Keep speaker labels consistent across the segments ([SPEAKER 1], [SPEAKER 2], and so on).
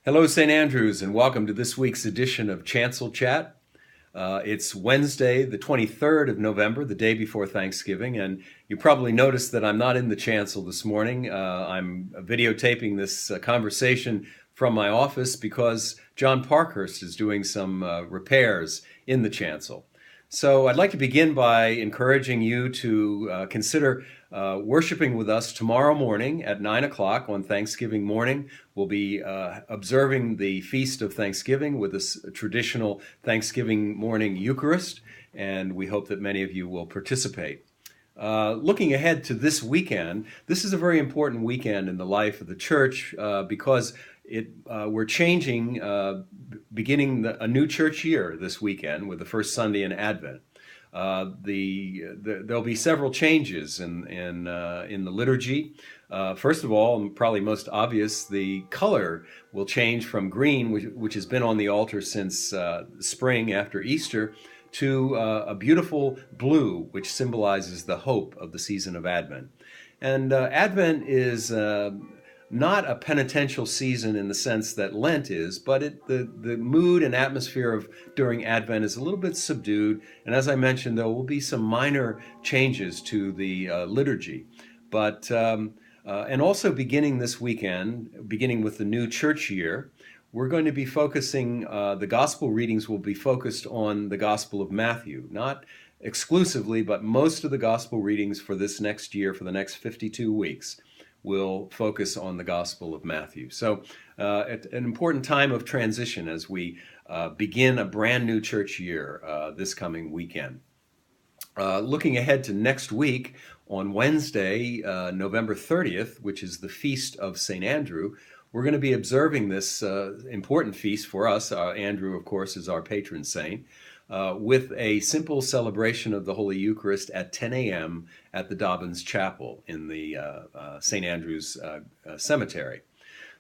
[SPEAKER 1] Hello, St. Andrews, and welcome to this week's edition of Chancel Chat. It's Wednesday, the 23rd of November, the day before Thanksgiving, and you probably noticed that I'm not in the chancel this morning. I'm videotaping this conversation from my office because John Parkhurst is doing some repairs in the chancel. So I'd like to begin by encouraging you to consider worshiping with us tomorrow morning at 9 o'clock on Thanksgiving morning. We'll be observing the Feast of Thanksgiving with a traditional Thanksgiving morning Eucharist, and we hope that many of you will participate. Looking ahead to this weekend, this is a very important weekend in the life of the church because we're changing, beginning a new church year this weekend with the first Sunday in Advent. There'll be several changes in the liturgy. First of all, and probably most obvious, the color will change from green, which has been on the altar since spring after Easter, to a beautiful blue, which symbolizes the hope of the season of Advent. And Advent is not a penitential season in the sense that Lent is, but the mood and atmosphere of during Advent is a little bit subdued. And as I mentioned, there will be some minor changes to the liturgy. But and also beginning this weekend, beginning with the new church year, we're going to be focusing, the gospel readings will be focused on the Gospel of Matthew, not exclusively, but most of the gospel readings for this next year, for the next 52 weeks, will focus on the Gospel of Matthew. So at an important time of transition as we begin a brand new church year this coming weekend. Looking ahead to next week, on Wednesday, November 30th, which is the Feast of St. Andrew, we're going to be observing this important feast for us. Andrew, of course, is our patron saint, with a simple celebration of the Holy Eucharist at 10 a.m. at the Dobbins Chapel in the St. Andrew's Cemetery.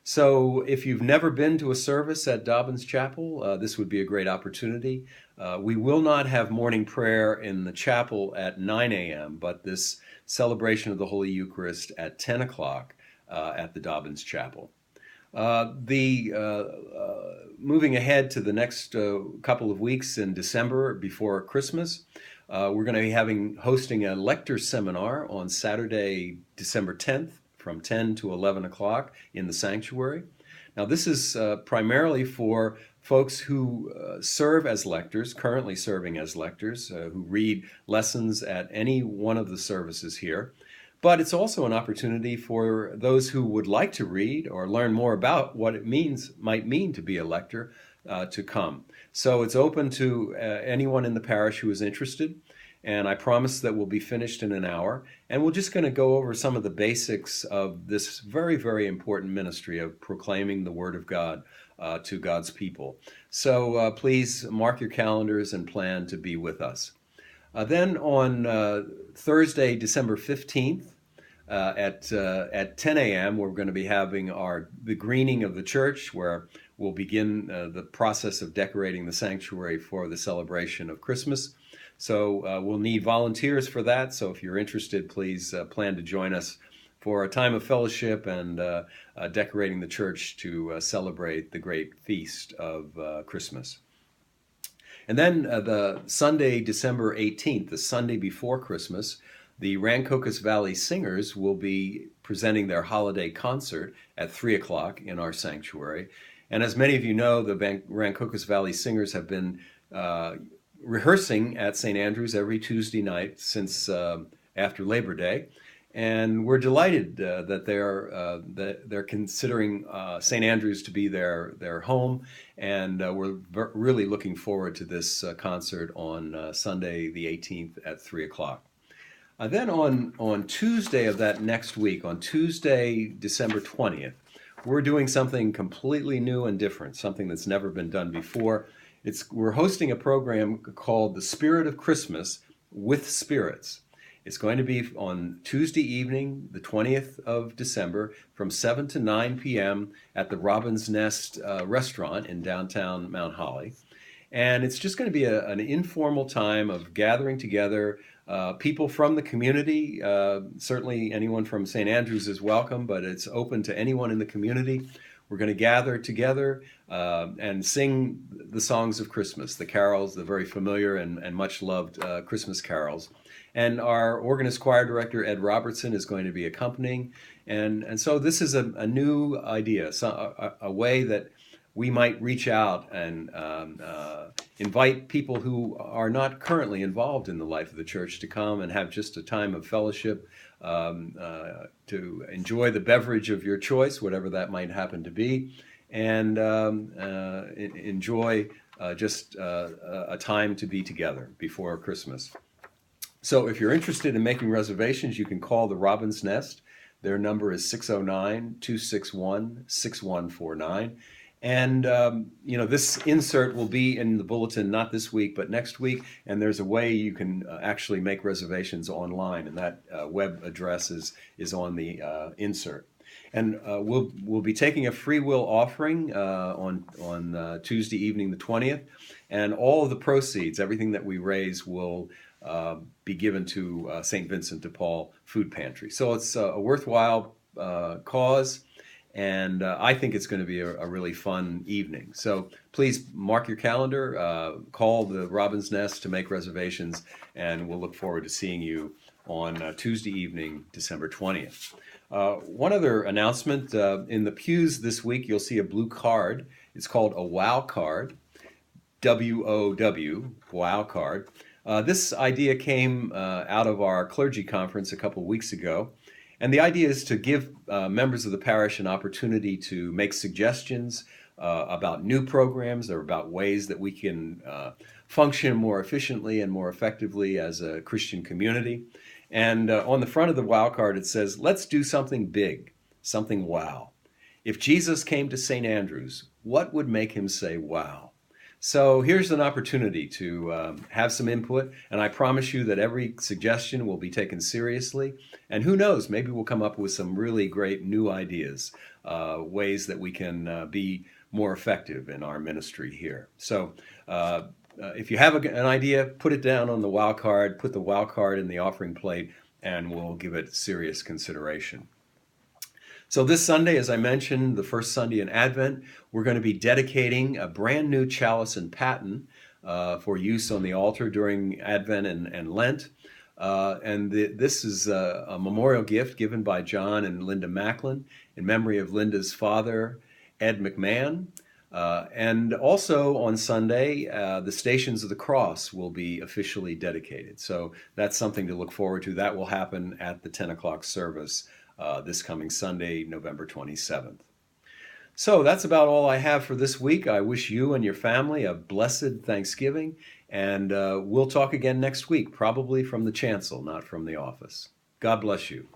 [SPEAKER 1] So if you've never been to a service at Dobbins Chapel, this would be a great opportunity. We will not have morning prayer in the chapel at 9 a.m., but this celebration of the Holy Eucharist at 10 o'clock at the Dobbins Chapel. Moving ahead to the next couple of weeks in December before Christmas, we're going to be hosting a lector seminar on Saturday, December 10th from 10 to 11 o'clock in the sanctuary. Now this is primarily for folks who serve as lectors, currently serving as lectors, who read lessons at any one of the services here. But it's also an opportunity for those who would like to read or learn more about what it might mean to be a lector to come. So it's open to anyone in the parish who is interested. And I promise that we'll be finished in an hour. And we're just going to go over some of the basics of this very, very important ministry of proclaiming the Word of God to God's people. So please mark your calendars and plan to be with us. Then on Thursday, December 15th, at 10 a.m., we're going to be having the greening of the church, where we'll begin the process of decorating the sanctuary for the celebration of Christmas. So we'll need volunteers for that. So if you're interested, please plan to join us for a time of fellowship and decorating the church to celebrate the great feast of Christmas. And then the Sunday, December 18th, the Sunday before Christmas, the Rancocas Valley Singers will be presenting their holiday concert at 3 o'clock in our sanctuary. And as many of you know, the Rancocas Valley Singers have been rehearsing at St. Andrews every Tuesday night since after Labor Day. And we're delighted that they're considering St. Andrews to be their home, and we're really looking forward to this concert on Sunday the 18th at 3 o'clock. Then on Tuesday of that next week, on Tuesday, December 20th, we're doing something completely new and different, something that's never been done before. We're hosting a program called The Spirit of Christmas with Spirits. It's going to be on Tuesday evening, the 20th of December, from 7 to 9 p.m. at the Robin's Nest restaurant in downtown Mount Holly. And it's just going to be an informal time of gathering together people from the community. Certainly anyone from St. Andrews is welcome, but it's open to anyone in the community. we're going to gather together and sing the songs of Christmas, the carols, the very familiar and much loved Christmas carols. And our organist choir director, Ed Robertson, is going to be accompanying. And so this is a new idea, a way that we might reach out and invite people who are not currently involved in the life of the church to come and have just a time of fellowship, to enjoy the beverage of your choice, whatever that might happen to be, and enjoy just a time to be together before Christmas. So if you're interested in making reservations, you can call the Robin's Nest. Their number is 609-261-6149. And, this insert will be in the bulletin, not this week, but next week. And there's a way you can actually make reservations online. And that web address is on the insert. And we'll be taking a free will offering on Tuesday evening, the 20th. And all of the proceeds, everything that we raise, will be given to St. Vincent de Paul Food Pantry. So it's a worthwhile cause. And I think it's going to be a really fun evening. So please mark your calendar, call the Robin's Nest to make reservations, and we'll look forward to seeing you on Tuesday evening, December 20th. One other announcement, in the pews this week, you'll see a blue card. It's called a WOW card, W-O-W, WOW card. This idea came out of our clergy conference a couple weeks ago. And the idea is to give members of the parish an opportunity to make suggestions about new programs or about ways that we can function more efficiently and more effectively as a Christian community. And on the front of the WOW card, it says, let's do something big, something wow. If Jesus came to St. Andrews, what would make him say wow? So here's an opportunity to have some input, and I promise you that every suggestion will be taken seriously. And who knows, maybe we'll come up with some really great new ideas, ways that we can be more effective in our ministry here. So if you have an idea, put it down on the WOW card, put the WOW card in the offering plate, and we'll give it serious consideration. So this Sunday, as I mentioned, the first Sunday in Advent, we're going to be dedicating a brand new chalice and paten for use on the altar during Advent and Lent. This is a memorial gift given by John and Linda Macklin in memory of Linda's father, Ed McMahon. And also on Sunday, the Stations of the Cross will be officially dedicated. So that's something to look forward to. That will happen at the 10 o'clock service this coming Sunday, November 27th. So that's about all I have for this week. I wish you and your family a blessed Thanksgiving, and we'll talk again next week, probably from the chancel, not from the office. God bless you.